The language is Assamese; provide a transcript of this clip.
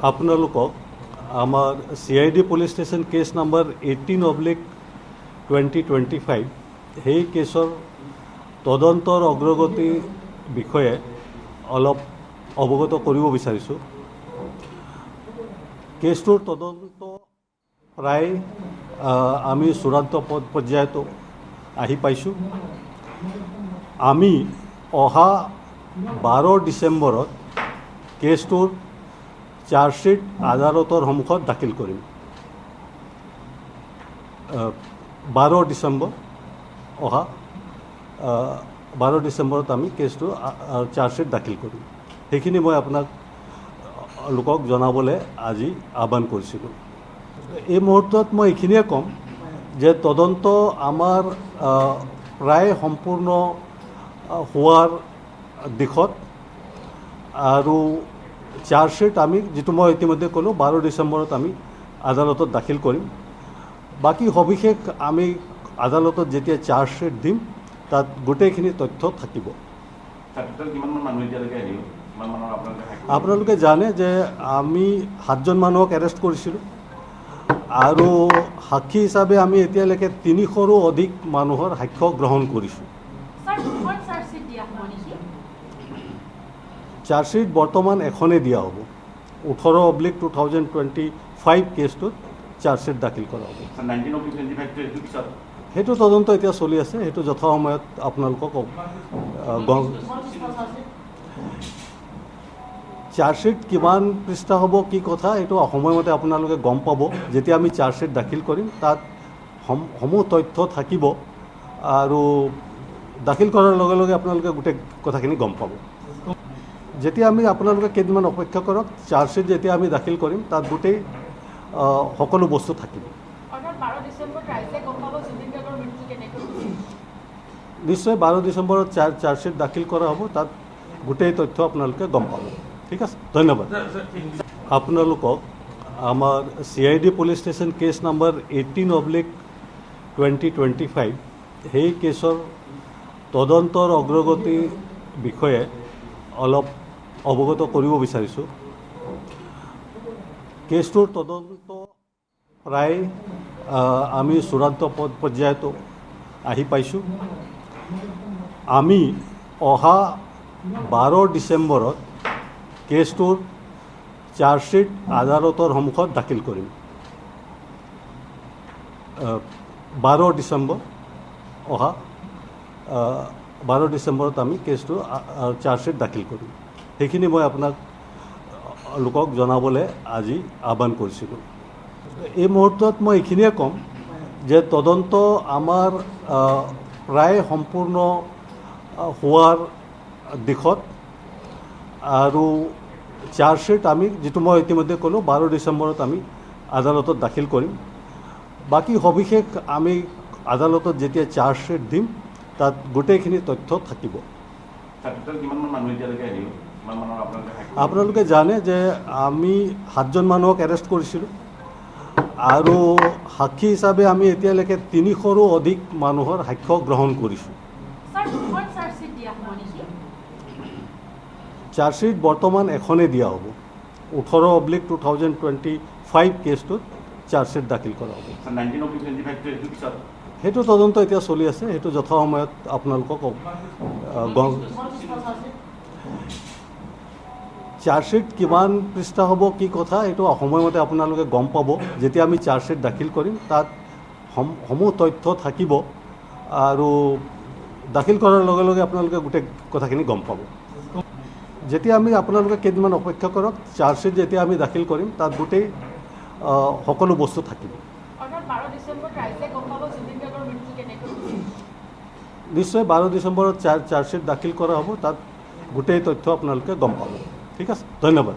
আপোনালোকক আমাৰ CID police station case number 18/2025 সেই কেছৰ তদন্তৰ অগ্ৰগতিৰ বিষয়ে অলপ অৱগত কৰিব বিচাৰিছোঁ। কেছটোৰ তদন্ত প্ৰায় আমি চূড়ান্ত পৰ্যায়ত আহি পাইছোঁ। আমি অহা 12 ডিচেম্বৰত কেছটোৰ চাৰ্জশ্বিট আদালতৰ সন্মুখত দাখিল কৰিম। 12 ডিচেম্বৰ অহা 12 ডিচেম্বৰত আমি কেছটো চাৰ্জশ্বিট দাখিল কৰিম। সেইখিনি মই আপোনাক লোকক জনাবলৈ আজি আহ্বান কৰিছিলোঁ। এই মুহূৰ্তত মই এইখিনিয়ে ক'ম যে তদন্ত আমাৰ প্ৰায় সম্পূৰ্ণ হোৱাৰ দিশত আৰু চাৰ্জশ্বিট আমি যিটো মই ইতিমধ্যে ক'লোঁ 12 ডিচেম্বৰত আমি আদালতত দাখিল কৰিম। বাকী সবিশেষ আমি আদালতত যেতিয়া চাৰ্জশ্বিট দিম তাত গোটেইখিনি তথ্য থাকিব। আপোনালোকে জানে যে আমি 7জন মানুহক এৰেষ্ট কৰিছিলোঁ আৰু সাক্ষী হিচাপে আমি এতিয়ালৈকে 300ৰো অধিক মানুহৰ সাক্ষ্য গ্ৰহণ কৰিছোঁ। চাৰ্জশ্বিট বৰ্তমান এখনেই দিয়া হ'ব। 18/2025 কেছটোত চাৰ্জশ্বিট দাখিল কৰা হ'ব। সেইটো তদন্ত এতিয়া চলি আছে, সেইটো যথাসময়ত আপোনালোকক চাৰ্জশ্বিট কিমান পৃষ্ঠা হ'ব কি কথা এইটো সময়মতে আপোনালোকে গম পাব। যেতিয়া আমি চাৰ্জশ্বিট দাখিল কৰিম তাত সমূহ তথ্য থাকিব আৰু দাখিল কৰাৰ লগে লগে আপোনালোকে গোটেই কথাখিনি গম পাব। যেতিয়া আমি আপোনালোকে কেইদিনমান অপেক্ষা কৰক, চাৰ্জশ্বিট যেতিয়া আমি দাখিল কৰিম তাত গোটেই সকলো বস্তু থাকিব। নিশ্চয় 12 ডিচেম্বৰত চাৰ্জশ্বিট দাখিল কৰা হ'ব, তাত গোটেই তথ্য আপোনালোকে গম পাব। ঠিক আছে, ধন্যবাদ। আপোনালোকক আমাৰ CID police station case number 18/2025 সেই কেছৰ তদন্তৰ অগ্ৰগতিৰ বিষয়ে অলপ অৱগত কৰিব বিচাৰিছোঁ। কেছটোৰ তদন্ত প্ৰায় আমি চূড়ান্ত পৰ্যায়ত আহি পাইছোঁ। আমি অহা 12 ডিচেম্বৰত কেছটোৰ চাৰ্জশ্বিট আদালতৰ সন্মুখত দাখিল কৰিম। 12 ডিচেম্বৰ অহা 12 ডিচেম্বৰত আমি কেছটো চাৰ্জশ্বিট দাখিল কৰিম। সেইখিনি মই আপোনাক লোকক জনাবলৈ আজি আহ্বান কৰিছিলোঁ। এই মুহূৰ্তত মই এইখিনিয়ে ক'ম যে তদন্ত আমাৰ প্ৰায় সম্পূৰ্ণ হোৱাৰ দিশত আৰু চাৰ্জশ্বিট আমি যিটো মই ইতিমধ্যে ক'লোঁ 12 ডিচেম্বৰত আমি আদালতত দাখিল কৰিম। বাকী সবিশেষ আমি আদালতত যেতিয়া চাৰ্জশ্বিট দিম তাত গোটেইখিনি তথ্য থাকিব। আপোনালোকে জানে যে আমি 7জন মানুহক এৰেষ্ট কৰিছিলোঁ আৰু সাক্ষী হিচাপে আমি এতিয়ালৈকে 300ৰো অধিক মানুহৰ সাক্ষ্য গ্ৰহণ কৰিছোঁ। চাৰ্জশ্বিট বৰ্তমান এখনেই দিয়া হ'ব। 18/2025 কেছটোত চাৰ্জশ্বিট দাখিল কৰা হ'ব। সেইটো তদন্ত এতিয়া চলি আছে, সেইটো যথাসময়ত আপোনালোকক চাৰ্জশ্বিট কিমান পৃষ্ঠা হ'ব কি কথা এইটো সময়মতে আপোনালোকে গম পাব। যেতিয়া আমি চাৰ্জশ্বিট দাখিল কৰিম তাত সমূহ তথ্য থাকিব আৰু দাখিল কৰাৰ লগে লগে আপোনালোকে গোটেই কথাখিনি গম পাব। যেতিয়া আমি আপোনালোকে কেইদিনমান অপেক্ষা কৰক, চাৰ্জশ্বিট যেতিয়া আমি দাখিল কৰিম তাত গোটেই সকলো বস্তু থাকিব। নিশ্চয় 12 ডিচেম্বৰত চাৰ্জশ্বিট দাখিল কৰা হ'ব, তাত গোটেই তথ্য আপোনালোকে গম পাব। ঠিক আছে, ধন্যবাদ।